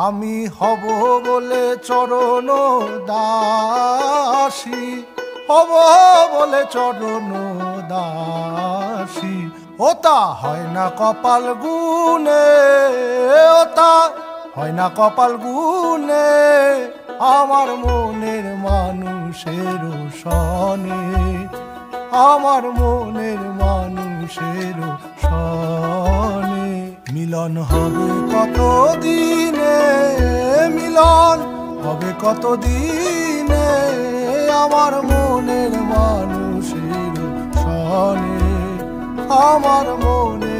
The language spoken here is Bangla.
আমি হব বলে চরণ দাসী, হব বলে চরণ দাসী। ওতা হয় না কপাল গুনে, ওতা হয় না কপাল গুনে, আমার মনের মানুষের সনে, আমার মনের মানুষের সনে। মিলন হবে কত দিনে, মিলন হবে কত দিনে, আমার মনের মানুষের সনে, আমার মনের